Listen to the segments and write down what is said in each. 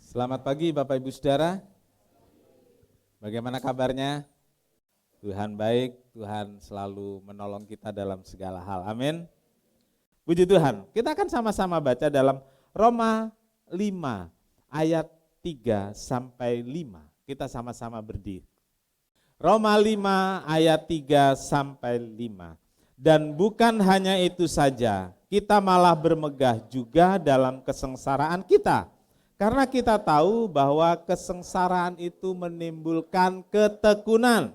Selamat pagi Bapak Ibu Saudara. Bagaimana kabarnya? Tuhan baik, Tuhan selalu menolong kita dalam segala hal. Amin. Puji Tuhan. Kita akan sama-sama baca dalam Roma 5 ayat 3 sampai 5. Kita sama-sama berdiri. Roma 5 ayat 3 sampai 5. Dan bukan hanya itu saja, kita malah bermegah juga dalam kesengsaraan kita. Karena kita tahu bahwa kesengsaraan itu menimbulkan ketekunan.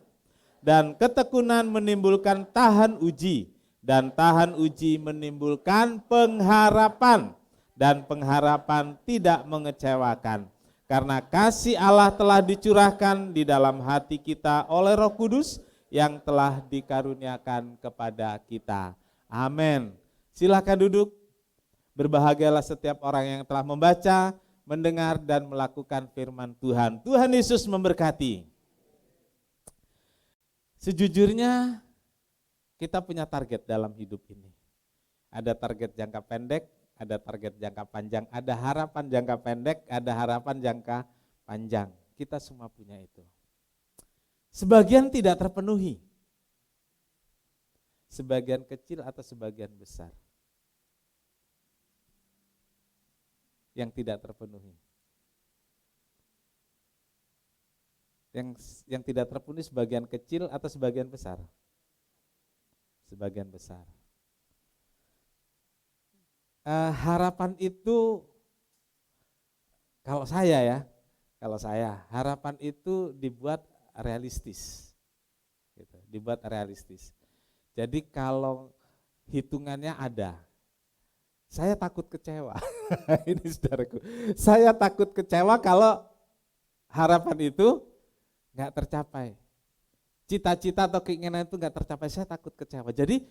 Dan ketekunan menimbulkan tahan uji. Dan tahan uji menimbulkan pengharapan. Dan pengharapan tidak mengecewakan. Karena kasih Allah telah dicurahkan di dalam hati kita oleh Roh Kudus yang telah dikaruniakan kepada kita. Amin. Silakan duduk. Berbahagialah setiap orang yang telah membaca, mendengar dan melakukan firman Tuhan. Tuhan Yesus memberkati. Sejujurnya kita punya target dalam hidup ini. Ada target jangka pendek, ada target jangka panjang, ada harapan jangka pendek, ada harapan jangka panjang. Kita semua punya itu. Sebagian tidak terpenuhi. Sebagian kecil atau sebagian besar yang tidak terpenuhi. Yang tidak terpenuhi sebagian kecil atau sebagian besar? Sebagian besar. Harapan itu, kalau saya harapan itu dibuat realistis. Gitu, dibuat realistis. Jadi kalau hitungannya ada, saya takut kecewa. Ini saudaraku. Saya takut kecewa kalau harapan itu enggak tercapai. Cita-cita atau keinginan itu enggak tercapai, saya takut kecewa. Jadi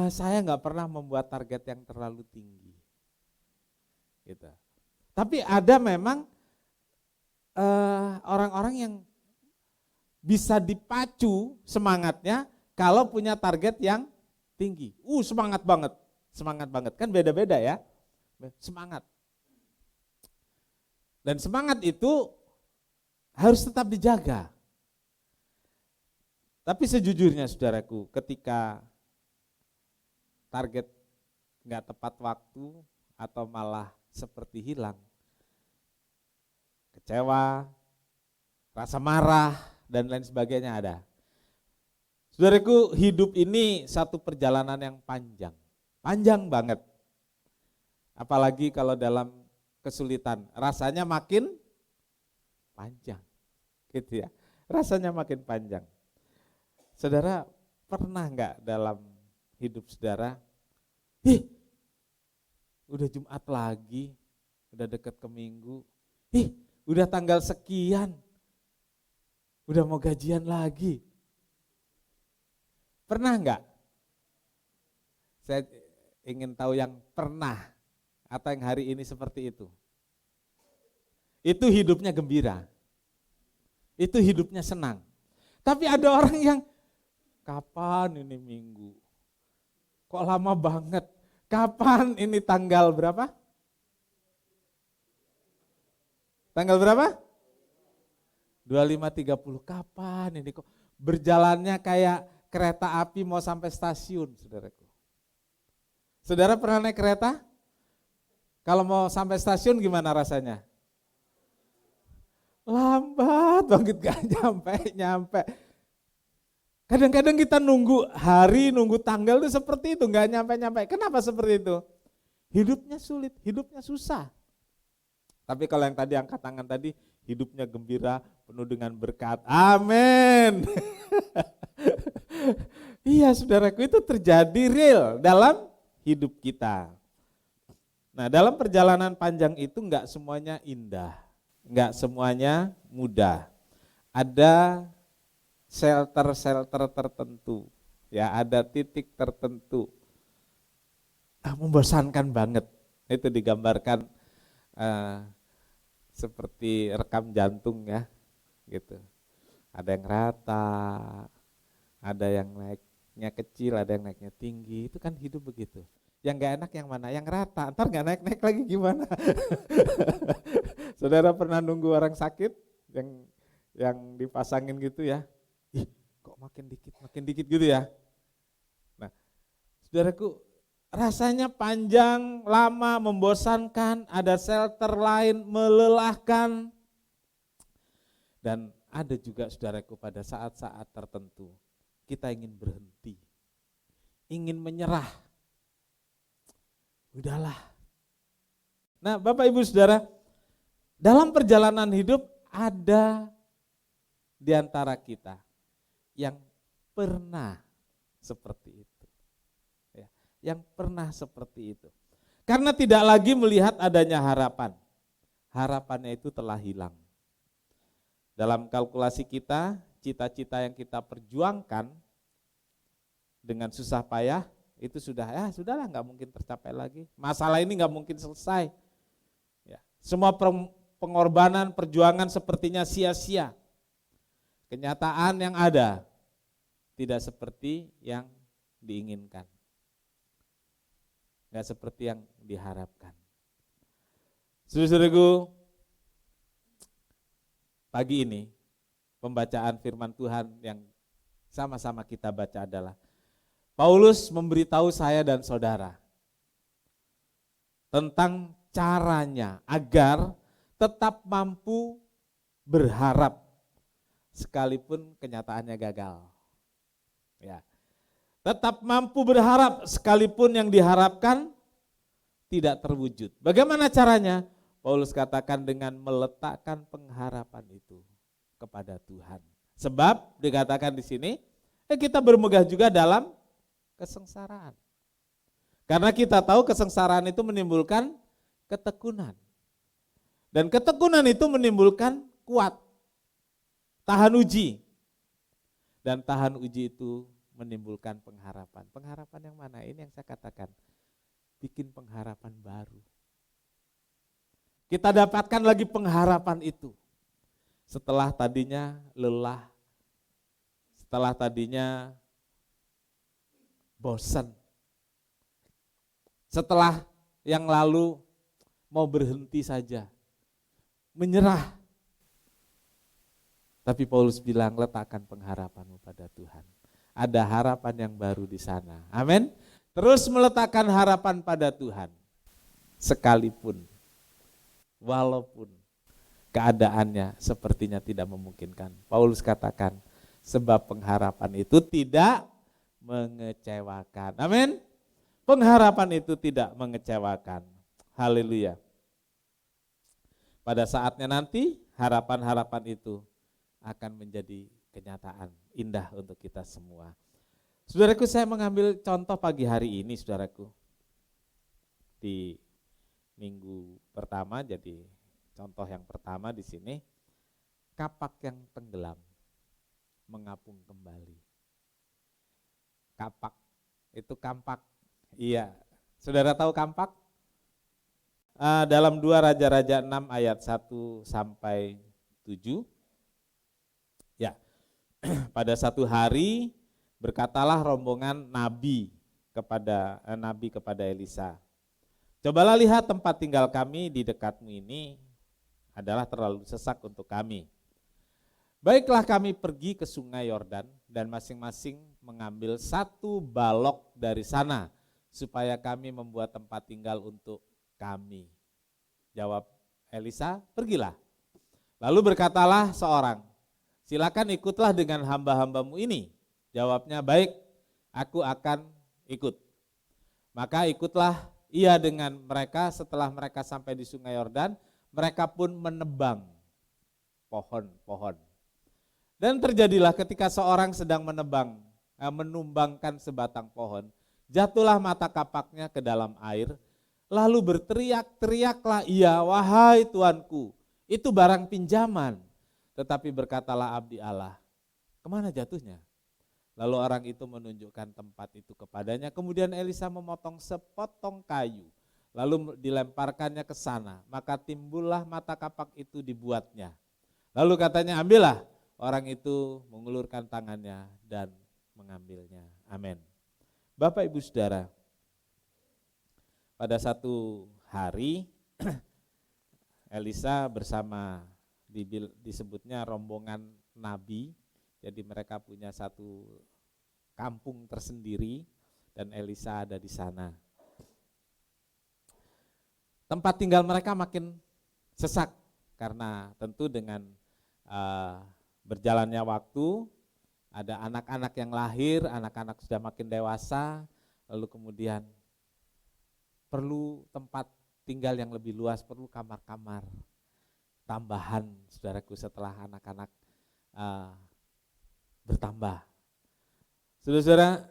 saya enggak pernah membuat target yang terlalu tinggi. Gitu. Tapi ada memang orang-orang yang bisa dipacu semangatnya kalau punya target yang tinggi. Semangat banget. Semangat banget, kan beda-beda ya, semangat. Dan semangat itu harus tetap dijaga. Tapi sejujurnya saudaraku, ketika target nggak tepat waktu atau malah seperti hilang, kecewa, rasa marah, dan lain sebagainya ada. Saudaraku, hidup ini satu perjalanan yang panjang. Panjang banget. Apalagi kalau dalam kesulitan, rasanya makin panjang. Gitu ya. Rasanya makin panjang. Saudara pernah enggak dalam hidup saudara, udah Jumat lagi, udah dekat ke Minggu, udah tanggal sekian, udah mau gajian lagi. Pernah enggak? Saya ingin tahu yang pernah atau yang hari ini seperti itu. Itu hidupnya gembira. Itu hidupnya senang. Tapi ada orang yang, kapan ini Minggu? Kok lama banget? Kapan ini tanggal berapa? Tanggal berapa? 25, 30. Kapan ini kok? Berjalannya kayak kereta api mau sampai stasiun, saudaraku. Saudara pernah naik kereta? Kalau mau sampai stasiun gimana rasanya? Lambat banget, gak nyampe. Kadang-kadang kita nunggu hari, nunggu tanggal itu seperti itu, gak nyampe. Kenapa seperti itu? Hidupnya sulit, hidupnya susah. Tapi kalau yang tadi angkat tangan tadi, hidupnya gembira, penuh dengan berkat. Amin. Iya saudaraku, itu terjadi real dalam hidup kita. Nah, dalam perjalanan panjang itu enggak semuanya indah, enggak semuanya mudah. Ada shelter tertentu, ya ada titik tertentu. Membosankan banget. Itu digambarkan seperti rekam jantung ya, gitu. Ada yang rata, ada yang naiknya kecil, ada yang naiknya tinggi. Itu kan hidup begitu. Yang gak enak yang mana? Yang rata, ntar gak naik-naik lagi gimana? Saudara pernah nunggu orang sakit yang dipasangin gitu ya? Ih, kok makin dikit gitu ya? Nah, saudaraku, rasanya panjang, lama, membosankan, ada shelter lain, melelahkan. Dan ada juga saudaraku pada saat-saat tertentu, kita ingin berhenti, ingin menyerah. Udahlah. Nah, Bapak Ibu Saudara, dalam perjalanan hidup ada di antara kita yang pernah seperti itu. Ya, yang pernah seperti itu. Karena tidak lagi melihat adanya harapan. Harapannya itu telah hilang. Dalam kalkulasi kita, cita-cita yang kita perjuangkan dengan susah payah, itu sudahlah nggak mungkin tercapai lagi. Masalah ini nggak mungkin selesai. Ya, semua pengorbanan, perjuangan sepertinya sia-sia. Kenyataan yang ada tidak seperti yang diinginkan. Nggak seperti yang diharapkan. Saudara-saudaraku, pagi ini pembacaan firman Tuhan yang sama-sama kita baca adalah Paulus memberitahu saya dan saudara tentang caranya agar tetap mampu berharap sekalipun kenyataannya gagal. Ya. Tetap mampu berharap sekalipun yang diharapkan tidak terwujud. Bagaimana caranya? Paulus katakan dengan meletakkan pengharapan itu kepada Tuhan. Sebab dikatakan di sini, kita bermegah juga dalam kesengsaraan. Karena kita tahu kesengsaraan itu menimbulkan ketekunan. Dan ketekunan itu menimbulkan kuat, tahan uji. Dan tahan uji itu menimbulkan pengharapan. Pengharapan yang mana? Ini yang saya katakan, bikin pengharapan baru. Kita dapatkan lagi pengharapan itu. Setelah tadinya lelah, setelah tadinya bosan, setelah yang lalu mau berhenti saja, menyerah. Tapi Paulus bilang, letakkan pengharapanmu pada Tuhan. Ada harapan yang baru di sana. Amin. Terus meletakkan harapan pada Tuhan. Sekalipun, walaupun keadaannya sepertinya tidak memungkinkan. Paulus katakan, sebab pengharapan itu tidak mengecewakan. Amin. Pengharapan itu tidak mengecewakan. Haleluya. Pada saatnya nanti harapan-harapan itu akan menjadi kenyataan indah untuk kita semua. Saudaraku, saya mengambil contoh pagi hari ini, saudaraku. Di minggu pertama, jadi contoh yang pertama di sini, kapak yang tenggelam mengapung kembali. Kapak, itu kampak. Iya, saudara tahu kampak? Dalam 2 Raja-Raja 6 ayat 1 sampai 7. Ya, pada satu hari berkatalah rombongan nabi kepada Elisa. Cobalah lihat tempat tinggal kami di dekatmu ini adalah terlalu sesak untuk kami. Baiklah kami pergi ke sungai Yordan dan masing-masing mengambil 1 balok dari sana supaya kami membuat tempat tinggal untuk kami. Jawab Elisa, pergilah. Lalu berkatalah seorang, silakan ikutlah dengan hamba-hambamu ini. Jawabnya, baik, aku akan ikut. Maka ikutlah ia dengan mereka. Setelah mereka sampai di sungai Yordan, mereka pun menebang pohon-pohon. Dan terjadilah ketika seorang sedang menumbangkan sebatang pohon, jatuhlah mata kapaknya ke dalam air, lalu berteriak-teriaklah ia, wahai Tuanku, itu barang pinjaman. Tetapi berkatalah abdi Allah, kemana jatuhnya? Lalu orang itu menunjukkan tempat itu kepadanya, kemudian Elisa memotong sepotong kayu, lalu dilemparkannya ke sana, maka timbullah mata kapak itu dibuatnya. Lalu katanya, ambillah. Orang itu mengulurkan tangannya dan mengambilnya. Amin. Bapak Ibu Saudara, pada satu hari Elisa bersama disebutnya rombongan nabi, jadi mereka punya satu kampung tersendiri dan Elisa ada di sana. Tempat tinggal mereka makin sesak karena tentu dengan berjalannya waktu, ada anak-anak yang lahir, anak-anak sudah makin dewasa, lalu kemudian perlu tempat tinggal yang lebih luas, perlu kamar-kamar tambahan, saudaraku, setelah anak-anak bertambah. Saudara-saudara,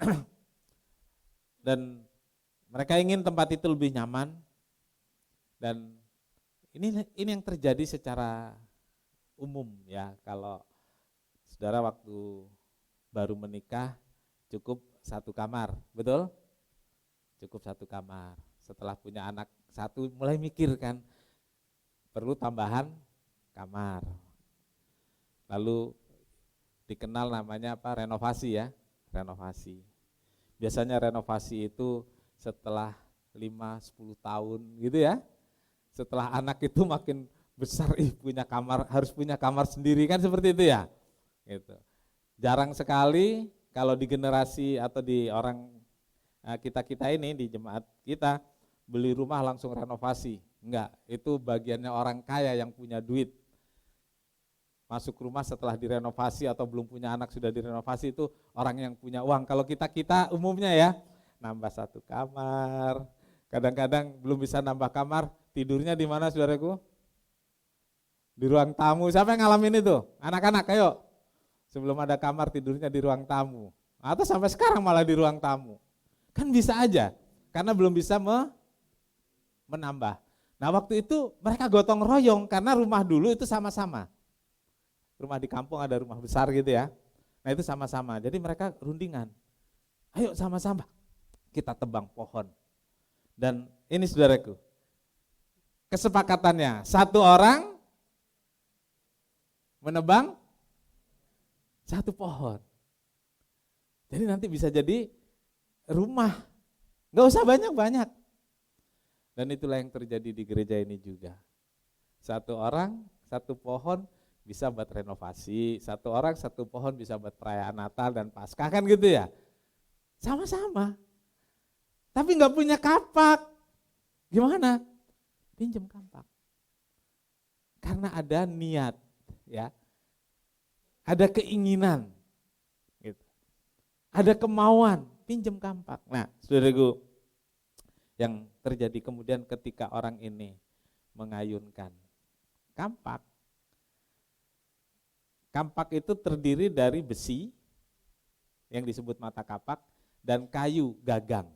dan mereka ingin tempat itu lebih nyaman, dan ini yang terjadi secara umum ya, kalau saudara waktu baru menikah cukup satu kamar, betul? Cukup satu kamar. Setelah punya anak satu mulai mikir kan, perlu tambahan kamar. Lalu dikenal namanya apa? Renovasi ya, renovasi. Biasanya renovasi itu setelah 5-10 tahun gitu ya. Setelah anak itu makin besar, punya kamar, harus punya kamar sendiri kan, seperti itu ya. Gitu. Jarang sekali kalau di generasi atau di orang kita ini, di jemaat kita, beli rumah langsung renovasi. Enggak, itu bagiannya orang kaya yang punya duit. Masuk rumah setelah direnovasi atau belum punya anak sudah direnovasi, itu orang yang punya uang. Kalau kita umumnya ya, nambah satu kamar, kadang-kadang belum bisa nambah kamar, tidurnya di mana saudaraku? Di ruang tamu. Siapa yang ngalamin itu? Anak-anak, ayo. Sebelum ada kamar tidurnya di ruang tamu. Atau sampai sekarang malah di ruang tamu. Kan bisa aja, karena belum bisa menambah. Nah waktu itu mereka gotong royong, karena rumah dulu itu sama-sama. Rumah di kampung ada rumah besar gitu ya. Nah itu sama-sama, jadi mereka rundingan. Ayo sama-sama kita tebang pohon. Dan ini saudaraku, kesepakatannya satu orang menebang satu pohon. Jadi nanti bisa jadi rumah, nggak usah banyak-banyak. Dan itulah yang terjadi di gereja ini juga. Satu orang, satu pohon bisa buat renovasi, satu orang, satu pohon bisa buat perayaan Natal dan Paskah, kan gitu ya. Sama-sama. Tapi nggak punya kapak. Gimana? Pinjam kapak. Karena ada niat, ya. Ada keinginan, gitu. Ada kemauan, pinjam kampak. Nah, saudaraku, yang terjadi kemudian ketika orang ini mengayunkan kampak, kampak itu terdiri dari besi yang disebut mata kapak dan kayu gagang.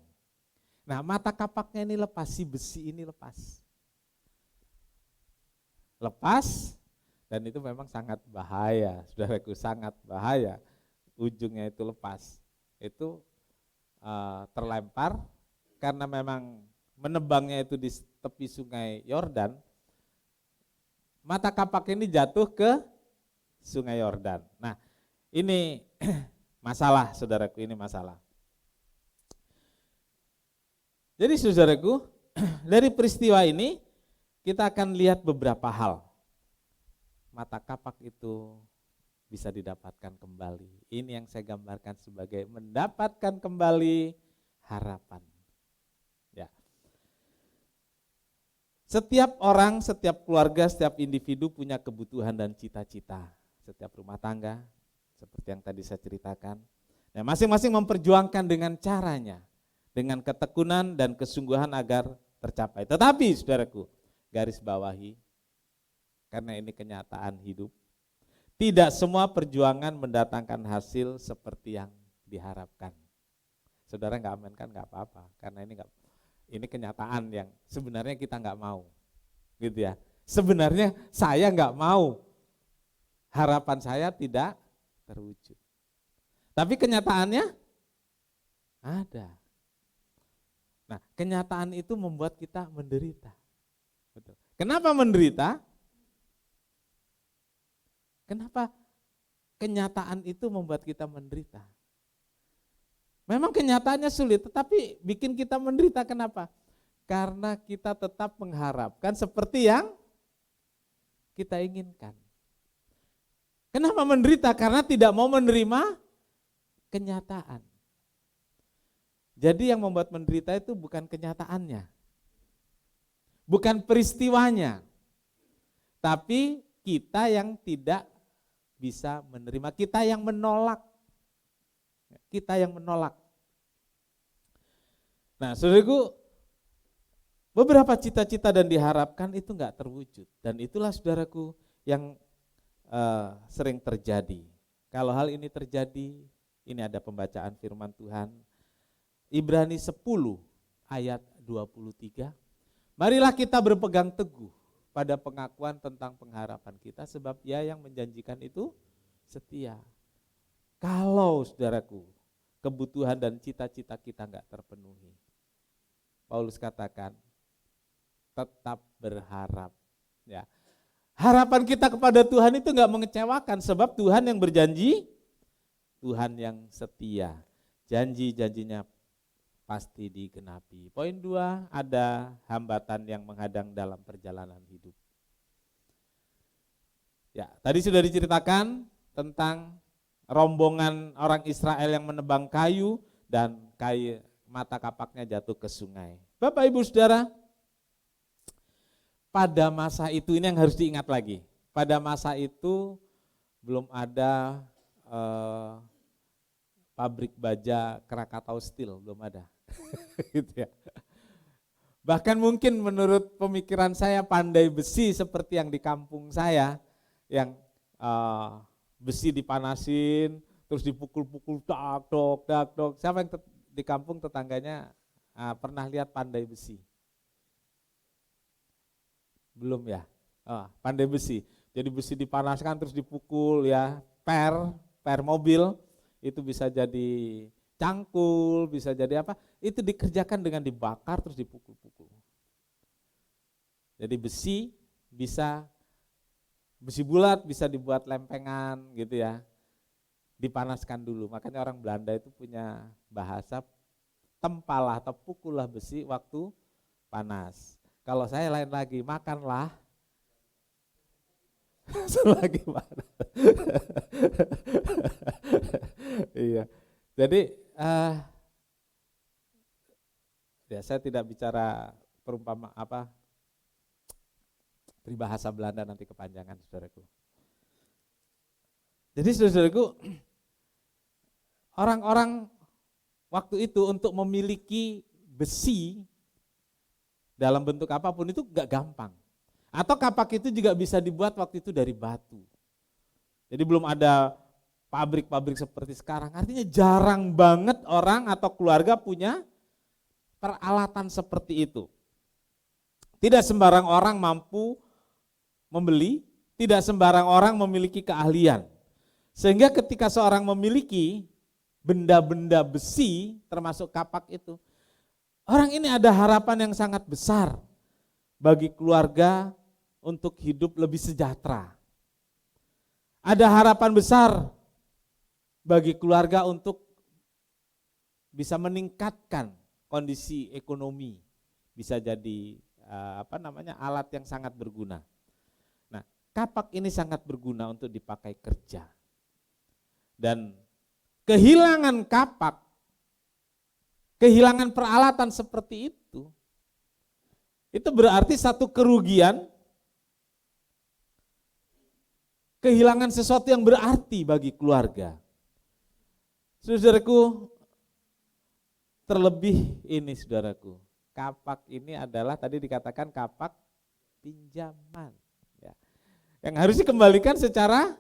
Nah, mata kapaknya ini lepas, si besi ini lepas. Lepas. Dan itu memang sangat bahaya, saudaraku, sangat bahaya. Ujungnya itu lepas, itu terlempar karena memang menebangnya itu di tepi sungai Yordan. Mata kapak ini jatuh ke sungai Yordan. Nah ini masalah, saudaraku, ini masalah. Jadi saudaraku, dari peristiwa ini kita akan lihat beberapa hal. Mata kapak itu bisa didapatkan kembali. Ini yang saya gambarkan sebagai mendapatkan kembali harapan. Ya. Setiap orang, setiap keluarga, setiap individu punya kebutuhan dan cita-cita. Setiap rumah tangga, seperti yang tadi saya ceritakan. Nah, masing-masing memperjuangkan dengan caranya, dengan ketekunan dan kesungguhan agar tercapai. Tetapi saudaraku, garis bawahi, karena ini kenyataan hidup, tidak semua perjuangan mendatangkan hasil seperti yang diharapkan. Saudara nggak amin kan nggak apa-apa, karena ini kenyataan yang sebenarnya kita nggak mau, gitu ya. Sebenarnya saya nggak mau, harapan saya tidak terwujud. Tapi kenyataannya ada. Nah, kenyataan itu membuat kita menderita. Betul. Kenapa menderita? Kenapa kenyataan itu membuat kita menderita? Memang kenyataannya sulit, tetapi bikin kita menderita. Kenapa? Karena kita tetap mengharapkan seperti yang kita inginkan. Kenapa menderita? Karena tidak mau menerima kenyataan. Jadi yang membuat menderita itu bukan kenyataannya, bukan peristiwanya, tapi kita yang tidak bisa menerima, kita yang menolak. Kita yang menolak. Nah, saudaraku, beberapa cita-cita dan diharapkan itu enggak terwujud. Dan itulah saudaraku yang sering terjadi. Kalau hal ini terjadi, ini ada pembacaan firman Tuhan. Ibrani 10 ayat 23. Marilah kita berpegang teguh pada pengakuan tentang pengharapan kita, sebab Ia yang menjanjikan itu setia. Kalau saudaraku, kebutuhan dan cita-cita kita enggak terpenuhi, Paulus katakan, tetap berharap. Ya. Harapan kita kepada Tuhan itu enggak mengecewakan, sebab Tuhan yang berjanji, Tuhan yang setia. Janji-janjinya pasti digenapi. Poin 2, ada hambatan yang menghadang dalam perjalanan hidup. Ya, tadi sudah diceritakan tentang rombongan orang Israel yang menebang kayu dan mata kapaknya jatuh ke sungai. Bapak Ibu Saudara, pada masa itu ini yang harus diingat lagi. Pada masa itu belum ada pabrik baja Krakatau Steel, belum ada. Gitu ya. Bahkan mungkin menurut pemikiran saya pandai besi seperti yang di kampung saya, yang besi dipanasin, terus dipukul-pukul, dak dok. Siapa yang di kampung tetangganya pernah lihat pandai besi? Belum ya? Pandai besi. Jadi besi dipanaskan terus dipukul ya, per mobil, itu bisa jadi cangkul, bisa jadi apa? Itu dikerjakan dengan dibakar terus dipukul-pukul. Jadi besi bulat bisa dibuat lempengan gitu ya. Dipanaskan dulu. Makanya orang Belanda itu punya bahasa tempalah atau pukullah besi waktu panas. Kalau saya lain lagi, makanlah selagi panas. Iya. Jadi ya saya tidak bicara peribahasa Belanda, nanti kepanjangan saudaraku. Jadi saudaraku, orang-orang waktu itu untuk memiliki besi dalam bentuk apapun itu gak gampang. Atau kapak itu juga bisa dibuat waktu itu dari batu. Jadi belum ada pabrik-pabrik seperti sekarang. Artinya jarang banget orang atau keluarga punya peralatan seperti itu. Tidak sembarang orang mampu membeli, tidak sembarang orang memiliki keahlian. Sehingga ketika seorang memiliki benda-benda besi termasuk kapak itu, orang ini ada harapan yang sangat besar bagi keluarga untuk hidup lebih sejahtera. Ada harapan besar bagi keluarga untuk bisa meningkatkan kondisi ekonomi, bisa jadi alat yang sangat berguna. Nah, kapak ini sangat berguna untuk dipakai kerja. Dan kehilangan kapak, kehilangan peralatan seperti itu berarti satu kerugian, kehilangan sesuatu yang berarti bagi keluarga. Saudaraku, terlebih ini saudaraku, kapak ini adalah tadi dikatakan kapak pinjaman, ya, yang harus dikembalikan secara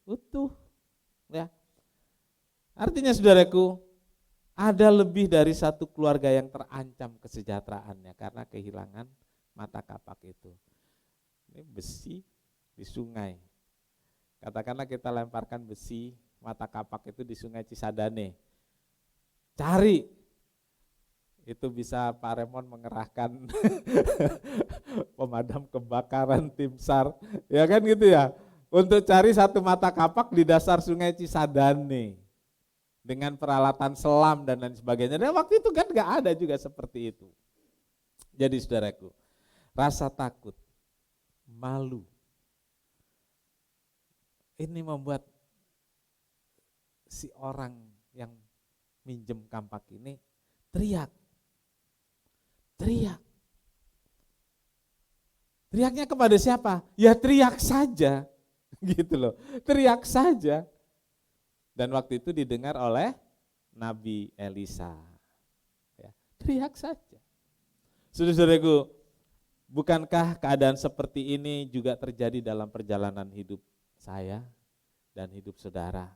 utuh. Ya. Artinya saudaraku, ada lebih dari satu keluarga yang terancam kesejahteraannya karena kehilangan mata kapak itu. Ini besi di sungai. Katakanlah kita lemparkan besi mata kapak itu di Sungai Cisadane. Cari. Itu bisa Pak Remon mengerahkan pemadam kebakaran, tim SAR. Ya kan gitu ya. Untuk cari satu mata kapak di dasar Sungai Cisadane. Dengan peralatan selam dan lain sebagainya. Dan waktu itu kan gak ada juga seperti itu. Jadi saudaraku, rasa takut, malu, ini membuat si orang yang minjem kampak ini teriak. Teriaknya kepada siapa? Ya teriak saja, gitu loh. Teriak saja. Dan waktu itu didengar oleh Nabi Elisa. Ya, teriak saja. Saudara-saudaraku, bukankah keadaan seperti ini juga terjadi dalam perjalanan hidup saya dan hidup saudara?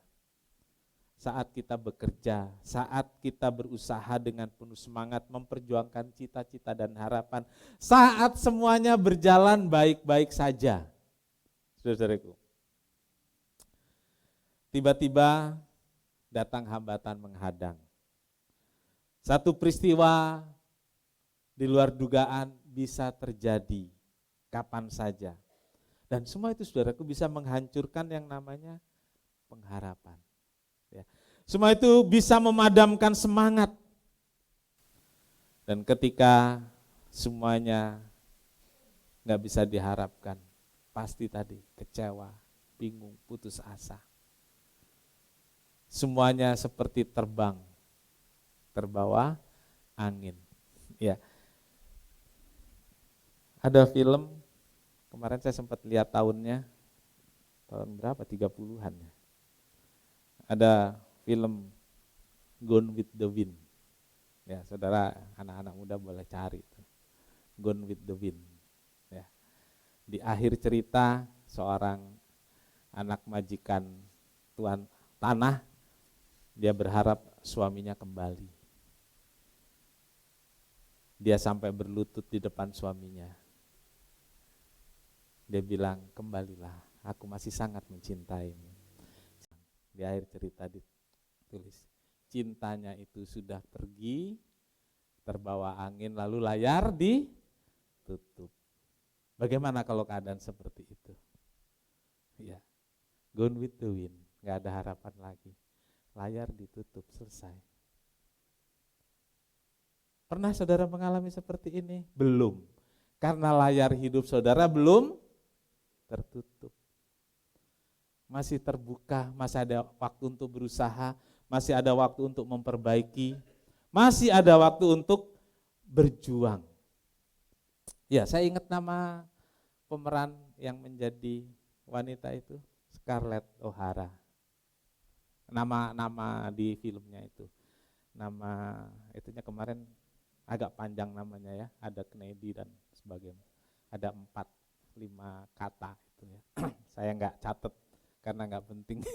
Saat kita bekerja, saat kita berusaha dengan penuh semangat memperjuangkan cita-cita dan harapan, saat semuanya berjalan baik-baik saja, saudaraku, tiba-tiba datang hambatan menghadang. Satu peristiwa di luar dugaan bisa terjadi kapan saja. Dan semua itu saudaraku bisa menghancurkan yang namanya pengharapan. Ya. Semua itu bisa memadamkan semangat. Dan ketika semuanya nggak bisa diharapkan, pasti tadi kecewa, bingung, putus asa. Semuanya seperti terbang, terbawa angin. Ya. Ada film, kemarin saya sempat lihat tahun berapa, 30-an ya. Ada film Gone with the Wind. Ya, saudara anak-anak muda boleh cari itu. Gone with the Wind. Ya. Di akhir cerita seorang anak majikan tuan tanah, dia berharap suaminya kembali. Dia sampai berlutut di depan suaminya. Dia bilang, kembalilah, aku masih sangat mencintaimu. Di akhir cerita ditulis, cintanya itu sudah pergi, terbawa angin, lalu layar ditutup. Bagaimana kalau keadaan seperti itu? Ya, gone with the wind, gak ada harapan lagi. Layar ditutup, selesai. Pernah saudara mengalami seperti ini? Belum, karena layar hidup saudara belum tertutup. Masih terbuka, masih ada waktu untuk berusaha, masih ada waktu untuk memperbaiki, masih ada waktu untuk berjuang. Ya, saya ingat nama pemeran yang menjadi wanita itu, Scarlett O'Hara. Nama di filmnya itu. Nama itunya kemarin agak panjang namanya ya, ada Kennedy dan sebagainya. Ada 4-5 kata itu ya. Saya enggak catat karena enggak penting.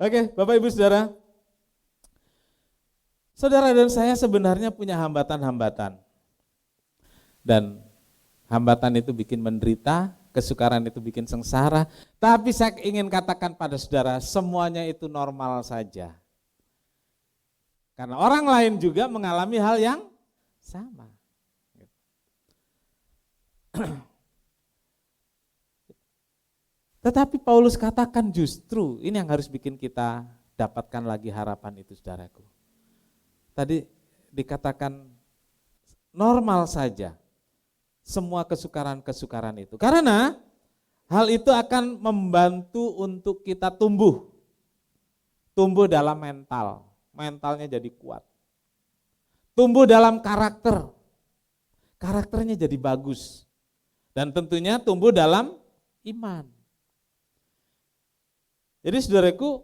Oke, Bapak Ibu Saudara. Saudara dan saya sebenarnya punya hambatan-hambatan. Dan hambatan itu bikin menderita, kesukaran itu bikin sengsara. Tapi saya ingin katakan pada saudara, semuanya itu normal saja. Karena orang lain juga mengalami hal yang sama. Tetapi Paulus katakan justru ini yang harus bikin kita dapatkan lagi harapan itu, saudaraku. Tadi dikatakan normal saja semua kesukaran-kesukaran itu. Karena hal itu akan membantu untuk kita tumbuh dalam mental. Mentalnya jadi kuat. Tumbuh dalam karakternya jadi bagus. Dan tentunya tumbuh dalam iman. Jadi saudaraku,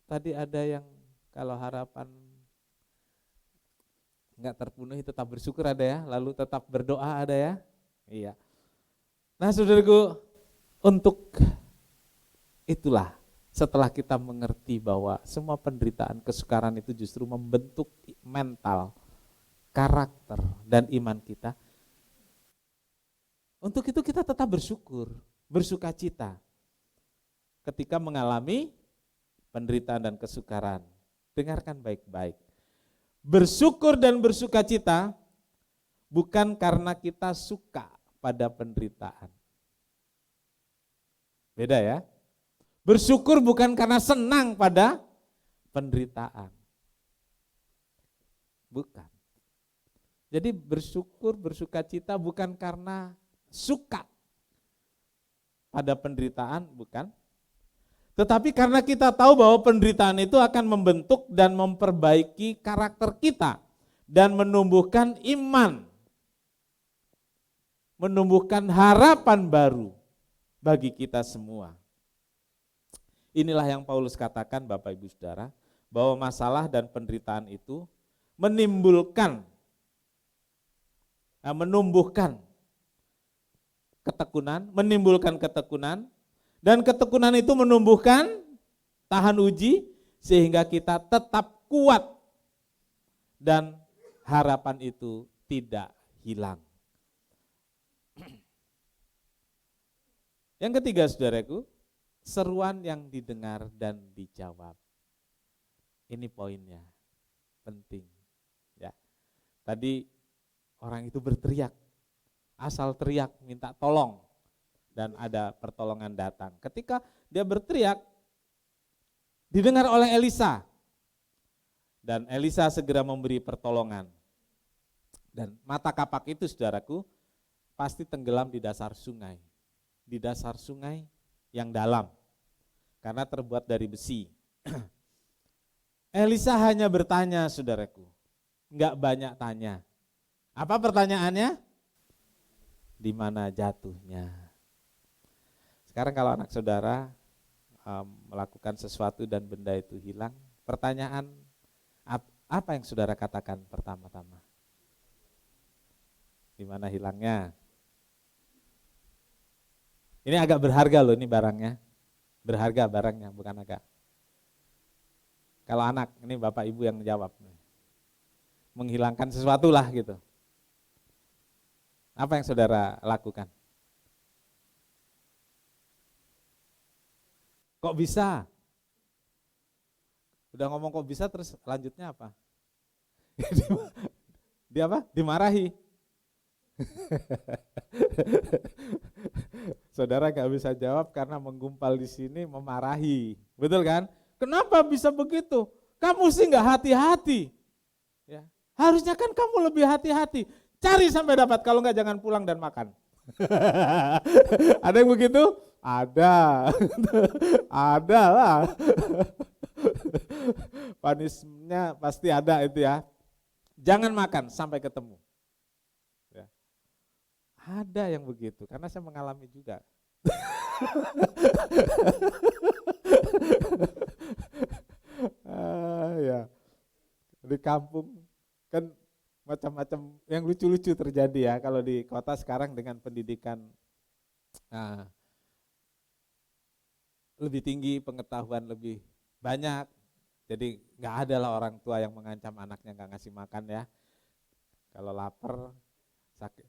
tadi ada yang kalau harapan enggak terpenuhi tetap bersyukur ada ya, lalu tetap berdoa ada ya. Iya. Nah saudaraku, untuk itulah setelah kita mengerti bahwa semua penderitaan, kesukaran itu justru membentuk mental, karakter, dan iman kita. Untuk itu kita tetap bersyukur, bersukacita ketika mengalami penderitaan dan kesukaran. Dengarkan baik-baik. Bersyukur dan bersukacita bukan karena kita suka pada penderitaan. Beda ya. Bersyukur bukan karena senang pada penderitaan. Bukan. Jadi bersyukur, bersukacita bukan karena suka. pada penderitaan? Bukan. Tetapi karena kita tahu bahwa penderitaan itu akan membentuk dan memperbaiki karakter kita dan menumbuhkan iman, menumbuhkan harapan baru bagi kita semua. Inilah yang Paulus katakan Bapak Ibu Saudara, bahwa masalah dan penderitaan itu menumbuhkan ketekunan, menimbulkan ketekunan, dan ketekunan itu menumbuhkan tahan uji sehingga kita tetap kuat dan harapan itu tidak hilang. Yang ketiga saudaraku, seruan yang didengar dan dijawab. Ini poinnya, penting. Ya. Tadi orang itu berteriak, asal teriak minta tolong dan ada pertolongan datang. Ketika dia berteriak, didengar oleh Elisa dan Elisa segera memberi pertolongan. Dan mata kapak itu saudaraku pasti tenggelam di dasar sungai. Di dasar sungai yang dalam karena terbuat dari besi. Elisa hanya bertanya saudaraku, enggak banyak tanya. Apa pertanyaannya? Di mana jatuhnya? Sekarang kalau anak saudara melakukan sesuatu dan benda itu hilang, pertanyaan apa yang saudara katakan pertama-tama? Di mana hilangnya? Ini agak berharga loh ini barangnya. Berharga barangnya, bukan agak. Kalau anak, ini Bapak Ibu yang jawab. Menghilangkan sesuatu lah gitu. Apa yang saudara lakukan? Kok bisa? Udah ngomong kok bisa terus lanjutnya apa? Dia apa? Dimarahi. Saudara gak bisa jawab karena menggumpal di sini memarahi. Betul kan? Kenapa bisa begitu? Kamu sih gak hati-hati. Ya. Harusnya kan kamu lebih hati-hati. Cari sampai dapat, kalau enggak jangan pulang dan makan. Ada yang begitu? Ada. Ada lah. Punishment-nya pasti ada itu ya. Jangan makan sampai ketemu. Ya. Ada yang begitu, karena saya mengalami juga. Ya. Di kampung kan macam-macam yang lucu-lucu terjadi ya. Kalau di kota sekarang dengan pendidikan lebih tinggi, pengetahuan lebih banyak. Jadi nggak ada lah orang tua yang mengancam anaknya nggak ngasih makan ya. Kalau lapar, sakit.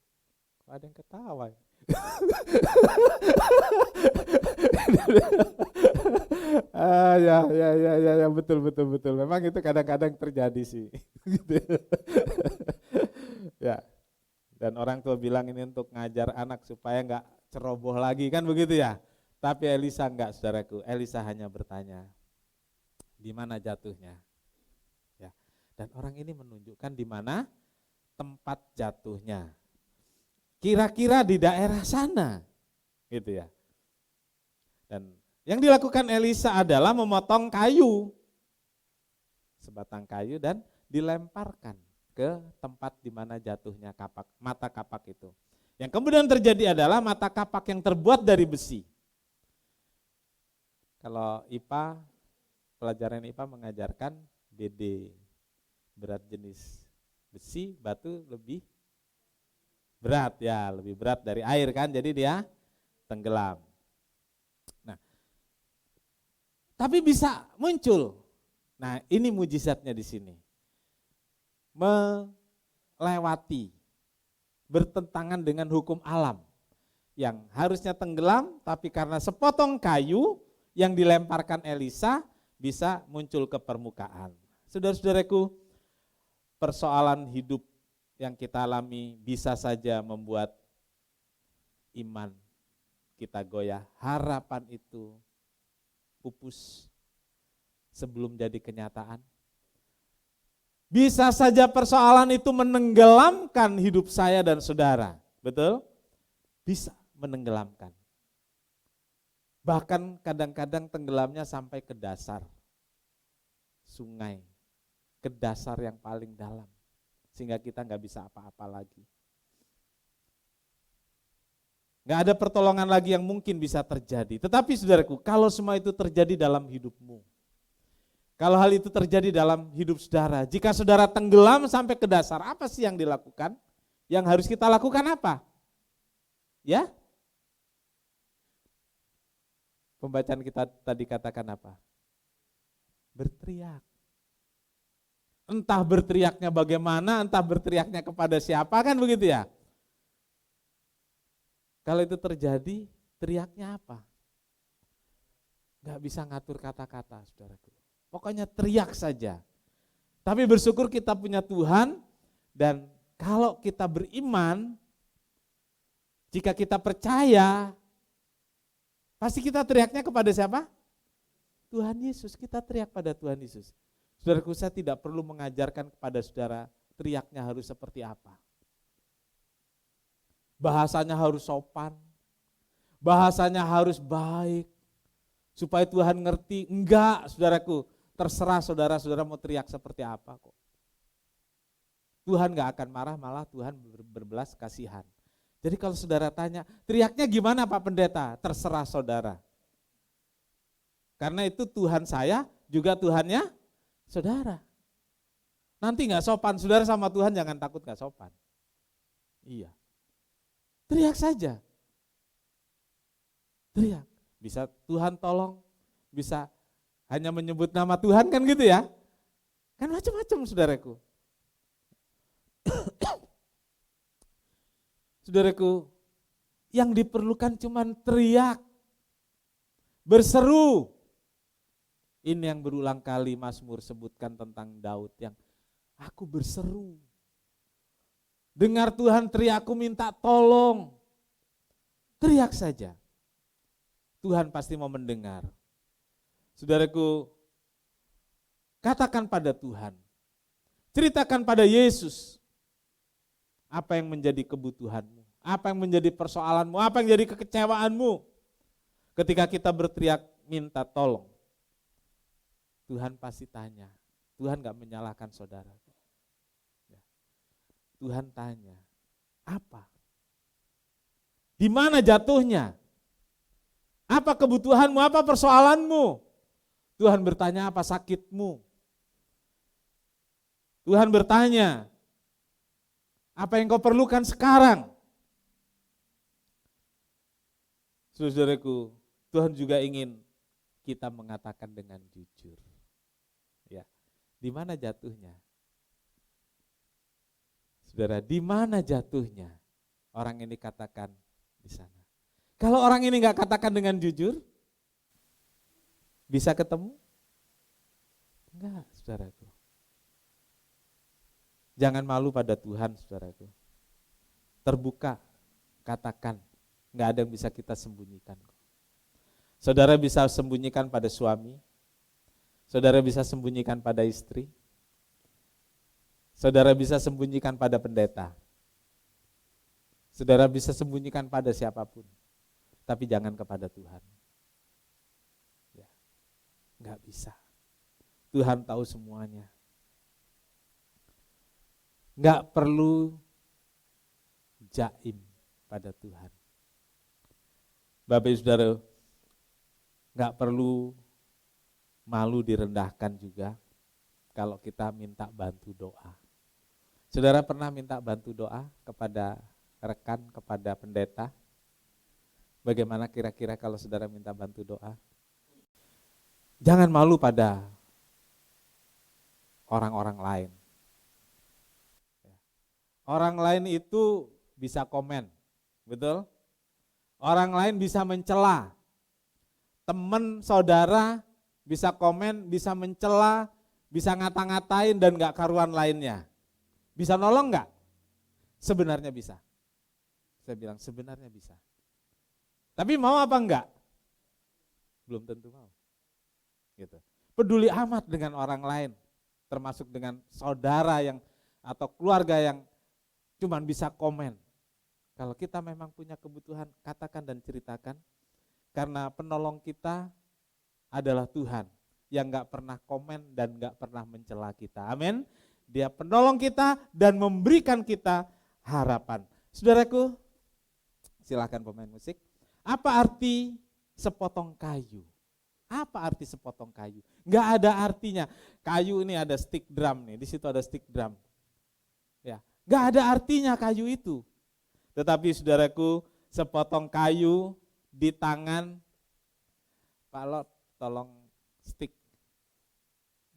Kok ada yang ketawa? Ya, betul. Memang itu kadang-kadang terjadi sih. Ya. Dan orang tua bilang ini untuk ngajar anak supaya nggak ceroboh lagi kan begitu ya. Tapi Elisa enggak saudaraku. Elisa hanya bertanya, di mana jatuhnya? Ya. Dan orang ini menunjukkan di mana tempat jatuhnya. Kira-kira di daerah sana, gitu ya. Dan yang dilakukan Elisa adalah memotong kayu, sebatang kayu dan dilemparkan ke tempat di mana jatuhnya kapak, mata kapak itu. Yang kemudian terjadi adalah mata kapak yang terbuat dari besi. Kalau IPA, pelajaran IPA mengajarkan BD, berat jenis besi, batu lebih berat ya, lebih berat dari air kan, jadi dia tenggelam. Nah, tapi bisa muncul. Nah, ini mujizatnya di sini. Melewati, bertentangan dengan hukum alam yang harusnya tenggelam, tapi karena sepotong kayu yang dilemparkan Elisa bisa muncul ke permukaan. Saudara-saudaraku, persoalan hidup yang kita alami bisa saja membuat iman kita goyah, harapan itu pupus sebelum jadi kenyataan. Bisa saja persoalan itu menenggelamkan hidup saya dan saudara, betul? Bisa menenggelamkan. Bahkan kadang-kadang tenggelamnya sampai ke dasar sungai, ke dasar yang paling dalam, sehingga kita nggak bisa apa-apa lagi. Nggak ada pertolongan lagi yang mungkin bisa terjadi. Tetapi saudaraku, kalau semua itu terjadi dalam hidupmu, kalau hal itu terjadi dalam hidup saudara, jika saudara tenggelam sampai ke dasar, apa sih yang dilakukan? Yang harus kita lakukan apa? Ya? Pembacaan kita tadi katakan apa? Berteriak. Entah berteriaknya bagaimana, entah berteriaknya kepada siapa, kan begitu ya? Kalau itu terjadi, teriaknya apa? Gak bisa ngatur kata-kata, saudaraku. Pokoknya teriak saja. Tapi bersyukur kita punya Tuhan, dan kalau kita beriman, jika kita percaya, pasti kita teriaknya kepada siapa? Tuhan Yesus, kita teriak pada Tuhan Yesus. Saudaraku, saya tidak perlu mengajarkan kepada saudara teriaknya harus seperti apa. Bahasanya harus sopan, bahasanya harus baik, supaya Tuhan ngerti. Enggak, saudaraku, terserah saudara-saudara mau teriak seperti apa kok. Tuhan gak akan marah, malah Tuhan berbelas kasihan. Jadi kalau saudara tanya, teriaknya gimana Pak Pendeta? Terserah saudara. Karena itu Tuhan saya, juga Tuhannya saudara. Nanti gak sopan, saudara sama Tuhan jangan takut gak sopan. Iya. Teriak saja. Teriak. Bisa Tuhan tolong, bisa hanya menyebut nama Tuhan, kan gitu ya. Kan macam-macam saudaraku. Saudaraku, yang diperlukan cuma teriak, berseru. Ini yang berulang kali Mazmur sebutkan tentang Daud yang aku berseru. Dengar Tuhan teriakku minta tolong. Teriak saja. Tuhan pasti mau mendengar. Saudaraku, katakan pada Tuhan. Ceritakan pada Yesus. Apa yang menjadi kebutuhanmu. Apa yang menjadi persoalanmu. Apa yang menjadi kekecewaanmu. Ketika kita berteriak minta tolong. Tuhan pasti tanya. Tuhan gak menyalahkan saudara. Tuhan tanya, apa? Di mana jatuhnya? Apa kebutuhanmu? Apa persoalanmu? Tuhan bertanya, apa sakitmu? Tuhan bertanya, apa yang kau perlukan sekarang? Saudaraku, Tuhan juga ingin kita mengatakan dengan jujur. Ya, di mana jatuhnya? Saudara, di mana jatuhnya? Orang ini katakan di sana. Kalau orang ini nggak katakan dengan jujur, bisa ketemu? Enggak, saudaraku. Jangan malu pada Tuhan, saudaraku. Terbuka, katakan. Nggak ada yang bisa kita sembunyikan. Saudara bisa sembunyikan pada suami, saudara bisa sembunyikan pada istri, saudara bisa sembunyikan pada pendeta. Saudara bisa sembunyikan pada siapapun. Tapi jangan kepada Tuhan. Ya, enggak bisa. Tuhan tahu semuanya. Enggak perlu jaim pada Tuhan. Bapak Ibu Saudara, enggak perlu malu direndahkan juga kalau kita minta bantu doa. Saudara pernah minta bantu doa kepada rekan, kepada pendeta? Bagaimana kira-kira kalau saudara minta bantu doa? Jangan malu pada orang-orang lain. Orang lain itu bisa komen, betul? Orang lain bisa mencela. Teman saudara bisa komen, bisa mencela, bisa ngata-ngatain dan gak karuan lainnya. Bisa nolong gak? Sebenarnya bisa. Saya bilang sebenarnya bisa. Tapi mau apa enggak? Belum tentu mau. Gitu. Peduli amat dengan orang lain, termasuk dengan saudara yang atau keluarga yang cuman bisa komen. Kalau kita memang punya kebutuhan, katakan dan ceritakan. Karena penolong kita adalah Tuhan yang gak pernah komen dan gak pernah mencela kita. Amin. Dia penolong kita dan memberikan kita harapan. Saudaraku, silakan pemain musik. Apa arti sepotong kayu? Apa arti sepotong kayu? Gak ada artinya. Kayu ini ada stick drum nih, di situ ada stick drum. Ya, gak ada artinya kayu itu. Tetapi saudaraku, sepotong kayu di tangan Pak Lot, tolong stick.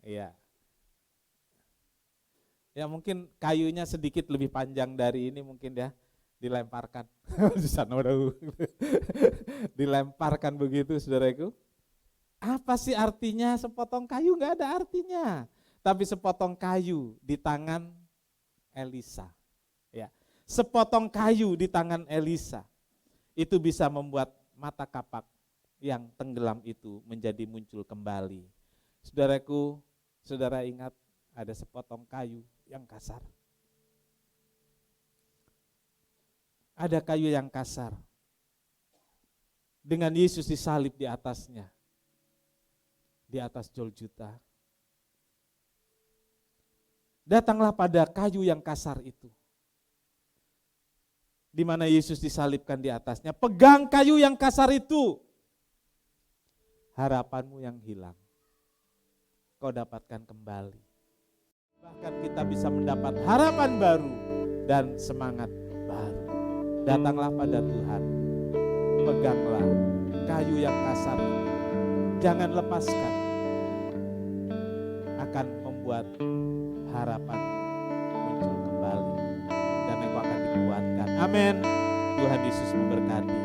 Iya. Ya mungkin kayunya sedikit lebih panjang dari ini mungkin ya, dilemparkan. Dilemparkan begitu saudaraku. Apa sih artinya sepotong kayu? Enggak ada artinya. Tapi sepotong kayu di tangan Elisa. Ya. Sepotong kayu di tangan Elisa itu bisa membuat mata kapak yang tenggelam itu menjadi muncul kembali. Saudaraku, saudara ingat ada sepotong kayu yang kasar. Ada kayu yang kasar. Dengan Yesus disalib di atasnya. Di atas Golgota. Datanglah pada kayu yang kasar itu. Di mana Yesus disalibkan di atasnya. Pegang kayu yang kasar itu. Harapanmu yang hilang. Kau dapatkan kembali. Bahkan kita bisa mendapat harapan baru dan semangat baru. Datanglah pada Tuhan, peganglah kayu yang kasar ini. Jangan lepaskan, akan membuat harapan muncul kembali dan engkau akan dikuatkan. Amin. Tuhan Yesus memberkati.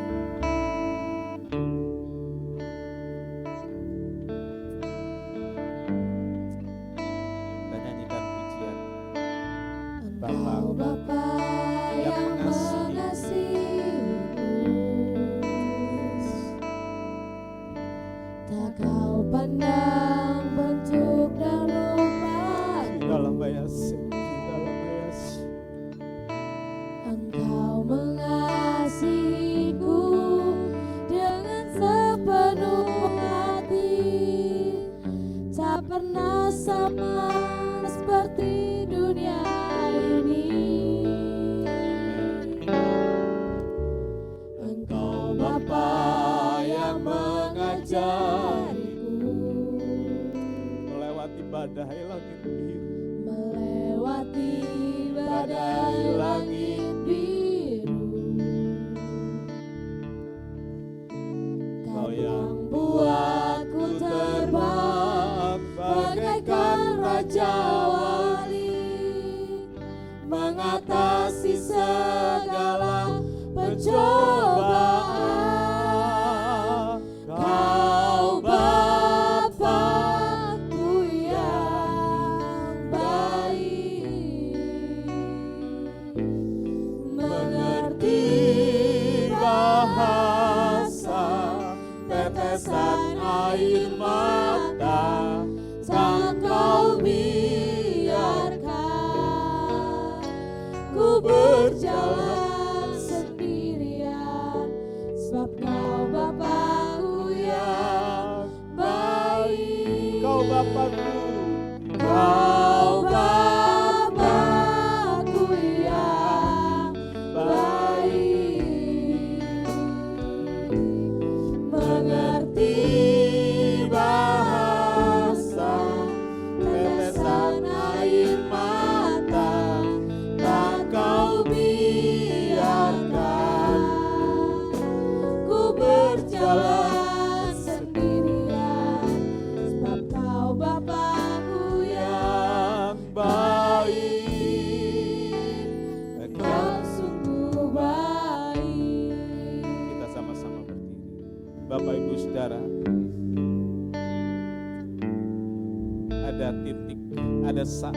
Saat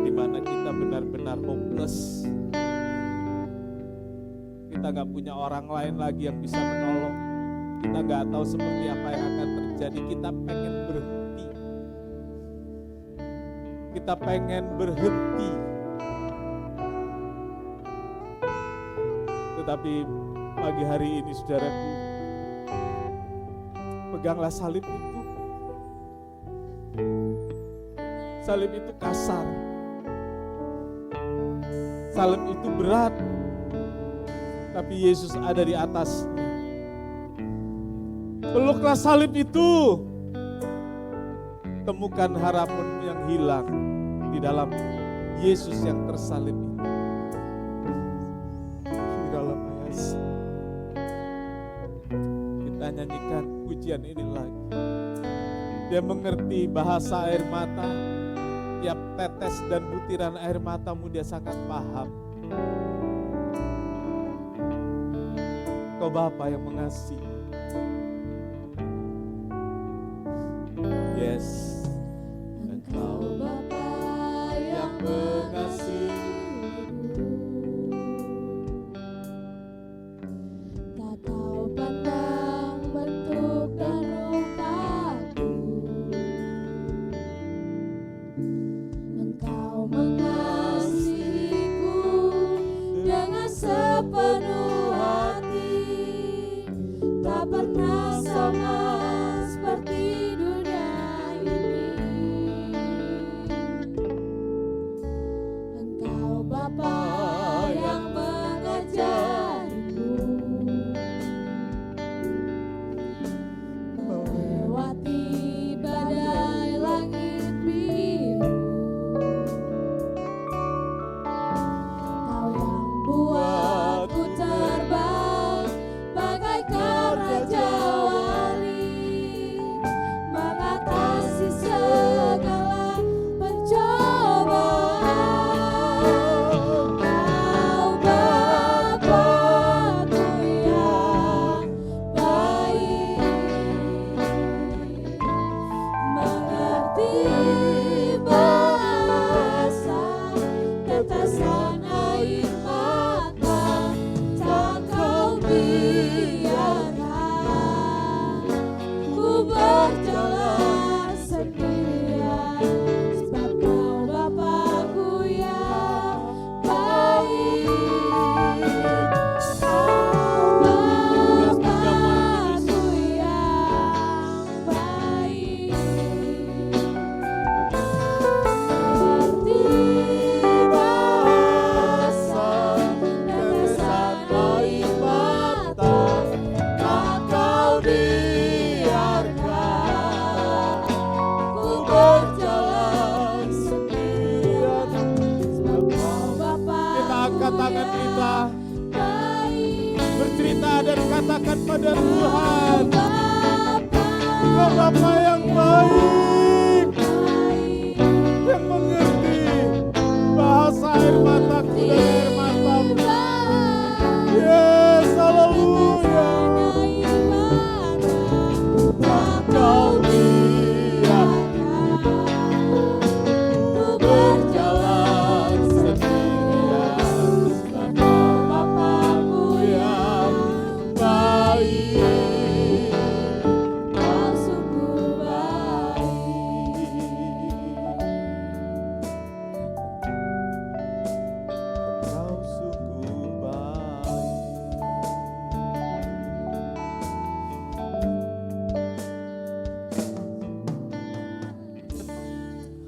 dimana kita benar-benar hopeless, kita gak punya orang lain lagi yang bisa menolong, kita gak tahu seperti apa yang akan terjadi, kita pengen berhenti, tetapi pagi hari ini saudaraku, Peganglah salib itu. Salib itu kasar. Salib itu berat. Tapi Yesus ada di atasnya. Peluklah salib itu. Temukan harapanmu yang hilang di dalam Yesus yang tersalib itu. Kita nyanyikan pujian ini lagi. Dia mengerti bahasa air mata. Tiap tetes dan butiran air matamu dia sangat paham. Kau Bapa yang mengasihi. Yes. Engkau Bapa yang mengasihi. Tak kau pandang bentuk dan rupaku. Engkau mengasihiku dengan sepenuh hati. Tak pernah sama seperti dunia ini. Engkau Bapa yang mengajariku melewati badai langit biru. Kau yang buatku terbang bagaikan raja wali, mengatasi segala pencobaan. Kau Bapa-Ku yang baik, mengerti bahasa tetesan air mata. Tak kau biarkan ku berjalan sendirian, sebab kau Bapa-Ku yang baik. Kau Bapa-Ku yang baik, mengerti bahasa tetesan air mata. Tak kau biarkan ku berjalan sendirian, sebab kau Bapa Kita angkat tangan kita, baik. bercerita dan katakan pada Tuhan, Bapa Kau Bapa yang baik, baik, yang mengerti bahasa air mataku dan air matamu. Yes, haleluya. Tak kau biarkan ku berjalan sendirian, sebab Kau Bapa-Ku yang baik. Kau sungguh baik. Kau sungguh baik.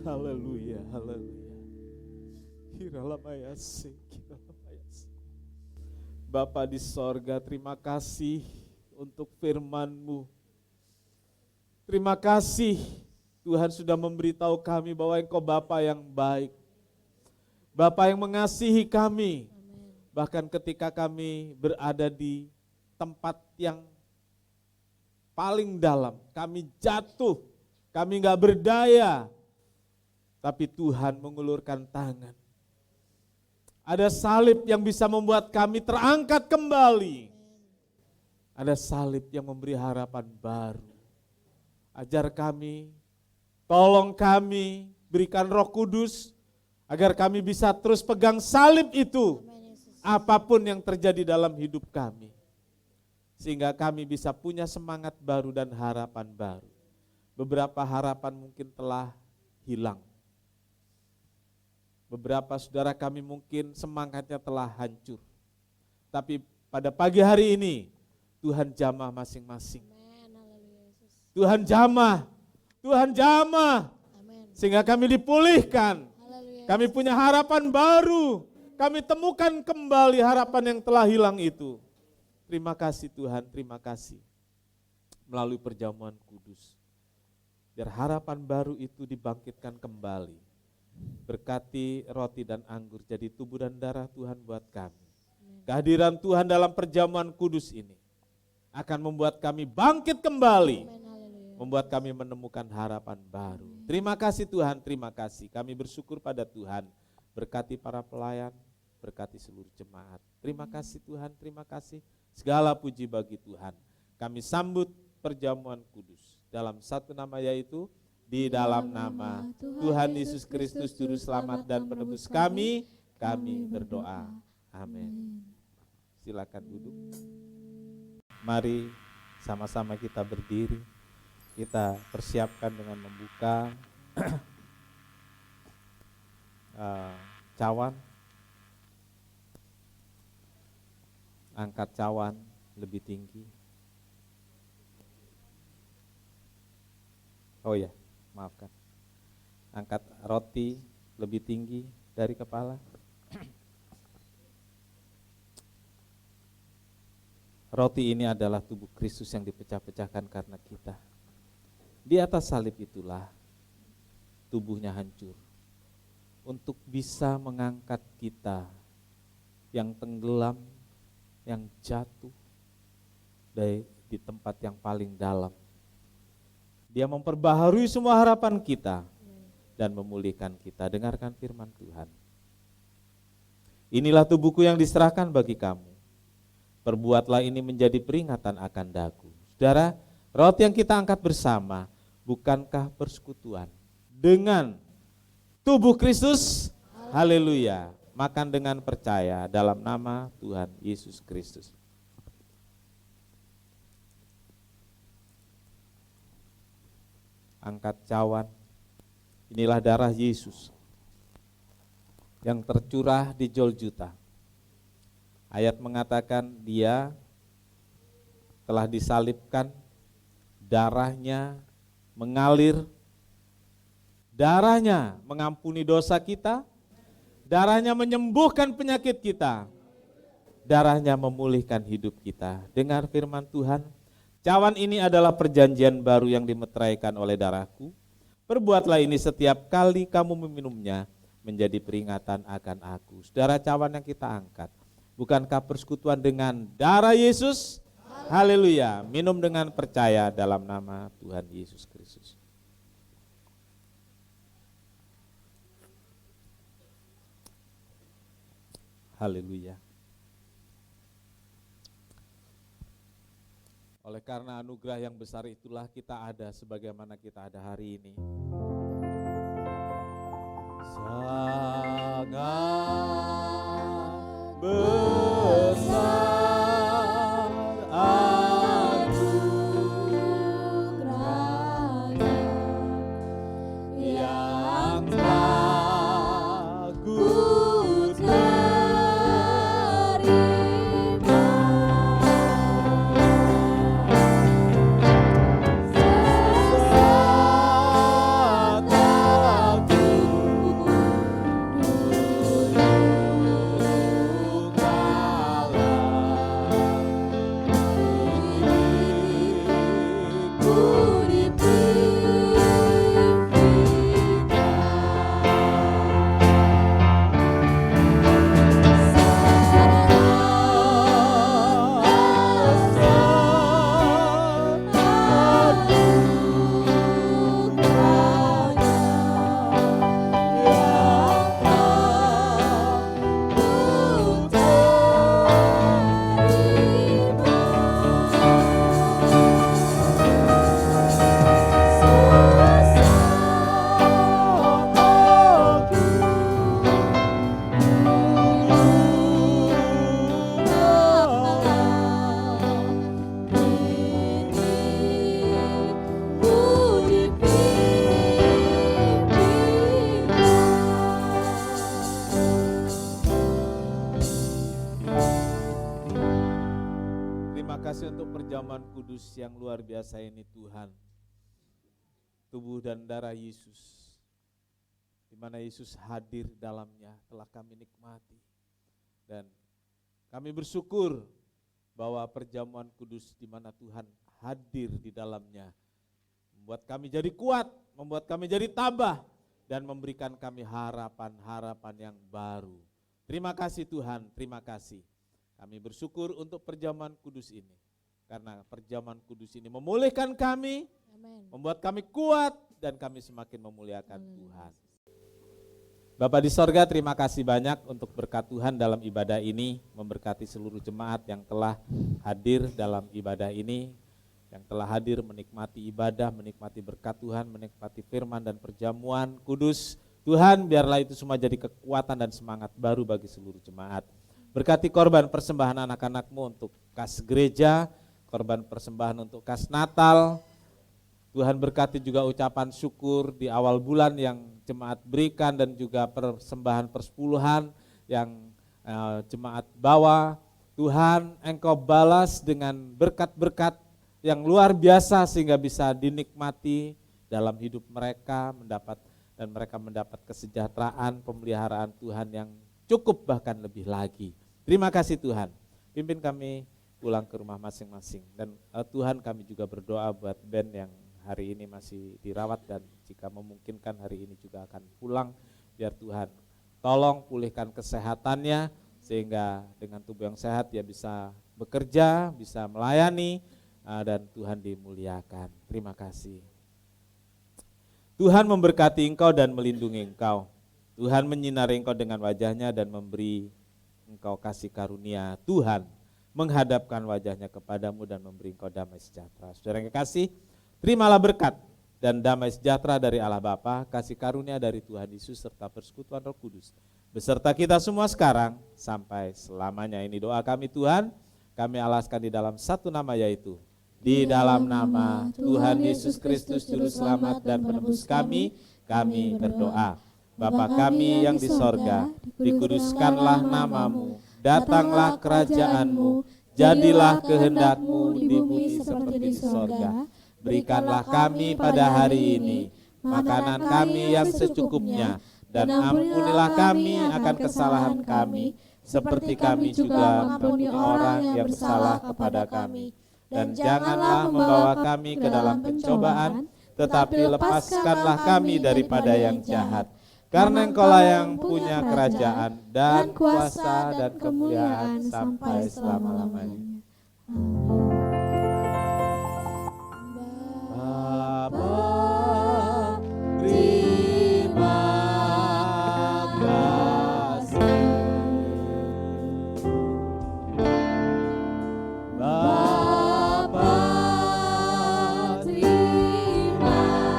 Haleluya, haleluya. Kiralamayase, kiralamayase. Bapa di sorga, terima kasih untuk firman-Mu. Terima kasih Tuhan sudah memberitahu kami bahwa Engkau Bapa yang baik. Bapa yang mengasihi kami. Bahkan ketika kami berada di tempat yang paling dalam, kami jatuh, kami gak berdaya, tapi Tuhan mengulurkan tangan. Ada salib yang bisa membuat kami terangkat kembali. Ada salib yang memberi harapan baru. Ajar kami, tolong kami, berikan Roh Kudus, agar kami bisa terus pegang salib itu, apapun yang terjadi dalam hidup kami. Sehingga kami bisa punya semangat baru dan harapan baru. Beberapa harapan mungkin telah hilang. Beberapa saudara kami mungkin semangatnya telah hancur. Tapi pada pagi hari ini, Tuhan jamah masing-masing. Tuhan jamah, Tuhan jamah, Amin. sehingga kami dipulihkan. Haleluya. Kami punya harapan baru, kami temukan kembali harapan yang telah hilang itu. Terima kasih Tuhan, terima kasih. Melalui perjamuan kudus, biar harapan baru itu dibangkitkan kembali. Berkati roti dan anggur jadi tubuh dan darah Tuhan buat kami. Kehadiran Tuhan dalam perjamuan kudus ini akan membuat kami bangkit kembali, Amin. Haleluya. membuat kami menemukan harapan baru. Terima kasih Tuhan, terima kasih. Kami bersyukur pada Tuhan. Berkati para pelayan, berkati seluruh jemaat. Terima kasih Tuhan, terima kasih. Segala puji bagi Tuhan. Kami sambut perjamuan kudus dalam satu nama, yaitu di dalam nama Tuhan Yesus Kristus Juru Selamat dan Penebus kami berdoa. Amin. Silakan duduk. Mari sama-sama kita berdiri. Kita persiapkan dengan membuka cawan. Angkat cawan lebih tinggi. Oh ya, maafkan. Angkat roti lebih tinggi dari kepala. Roti ini adalah tubuh Kristus yang dipecah-pecahkan karena kita. Di atas salib itulah tubuhnya hancur untuk bisa mengangkat kita yang tenggelam, yang jatuh di tempat yang paling dalam. Dia memperbaharui semua harapan kita dan memulihkan kita. Dengarkan firman Tuhan. Inilah tubuhku yang diserahkan bagi kamu. Perbuatlah ini menjadi peringatan akan daku. Saudara, roti yang kita angkat bersama, bukankah persekutuan dengan tubuh Kristus? Haleluya. Makan dengan percaya dalam nama Tuhan Yesus Kristus. Angkat cawan. Inilah darah Yesus yang tercurah di Golgota. Ayat mengatakan dia telah disalibkan, darahnya mengalir, darahnya mengampuni dosa kita, darahnya menyembuhkan penyakit kita, darahnya memulihkan hidup kita. Dengar firman Tuhan, cawan ini adalah perjanjian baru yang dimeteraikan oleh darahku. Perbuatlah ini setiap kali kamu meminumnya menjadi peringatan akan aku. Saudara, cawan yang kita angkat, bukankah persekutuan dengan darah Yesus? Haleluya. Minum dengan percaya dalam nama Tuhan Yesus Kristus. Haleluya. Oleh karena anugerah yang besar itulah kita ada sebagaimana kita ada hari ini. Sangat besar anugerahnya yang tak ku yang luar biasa ini Tuhan. tubuh dan darah Yesus, di mana Yesus hadir dalamnya, telah kami nikmati. Dan kami bersyukur bahwa perjamuan kudus di mana Tuhan hadir di dalamnya membuat kami jadi kuat, membuat kami jadi tabah, dan memberikan kami harapan-harapan yang baru. Terima kasih Tuhan, terima kasih. Kami bersyukur untuk perjamuan kudus ini, karena perjamuan kudus ini memulihkan kami, Amin. membuat kami kuat, dan kami semakin memuliakan Tuhan. Bapak di sorga, terima kasih banyak untuk berkat Tuhan dalam ibadah ini, memberkati seluruh jemaat yang telah hadir dalam ibadah ini, yang telah hadir menikmati ibadah, menikmati berkat Tuhan, menikmati firman dan perjamuan kudus. Tuhan, biarlah itu semua jadi kekuatan dan semangat baru bagi seluruh jemaat. Berkati korban persembahan anak-anak-Mu untuk kas gereja, korban persembahan untuk kas Natal. Tuhan berkati juga ucapan syukur di awal bulan yang jemaat berikan dan juga persembahan persepuluhan yang jemaat bawa. Tuhan, Engkau balas dengan berkat-berkat yang luar biasa sehingga bisa dinikmati dalam hidup mereka, dan mereka mendapat kesejahteraan, pemeliharaan Tuhan yang cukup bahkan lebih lagi. Terima kasih Tuhan, pimpin kami pulang ke rumah masing-masing. Dan Tuhan, kami juga berdoa buat band yang hari ini masih dirawat dan jika memungkinkan hari ini juga akan pulang. Biar Tuhan tolong pulihkan kesehatannya sehingga dengan tubuh yang sehat dia bisa bekerja, bisa melayani, dan Tuhan dimuliakan. Terima kasih. Tuhan memberkati engkau dan melindungi engkau. Tuhan menyinari engkau dengan wajahnya dan memberi engkau kasih karunia. Tuhan menghadapkan wajahnya kepadamu dan memberi engkau damai sejahtera. Saudara yang kekasih, terimalah berkat dan damai sejahtera dari Allah Bapa, kasih karunia dari Tuhan Yesus serta persekutuan Roh Kudus beserta kita semua sekarang sampai selamanya. Ini doa kami Tuhan, kami alaskan di dalam satu nama, yaitu di dalam nama Tuhan Yesus Kristus Juru Selamat dan Penebus kami berdoa. Bapa kami yang di sorga, dikuduskanlah namamu, datanglah kerajaanmu, jadilah kehendak-Mu di bumi seperti di sorga. Berikanlah kami pada hari ini makanan kami yang secukupnya, dan ampunilah kami akan kesalahan kami, seperti kami juga mengampuni orang yang bersalah kepada kami. Dan janganlah membawa kami ke dalam pencobaan, tetapi lepaskanlah kami daripada yang jahat. Karena Engkaulah yang punya kerajaan dan kuasa dan kemuliaan sampai selama-lamanya. Bapa, terima kasih. Bapa, terima kasih.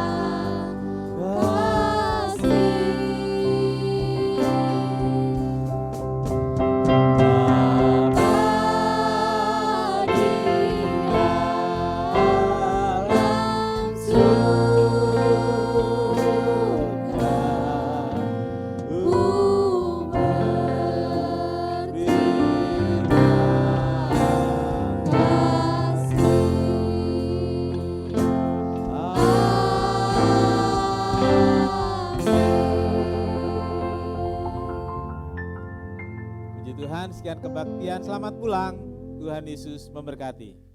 Puji Tuhan, sekian kebaktian, selamat pulang. Tuhan Yesus memberkati.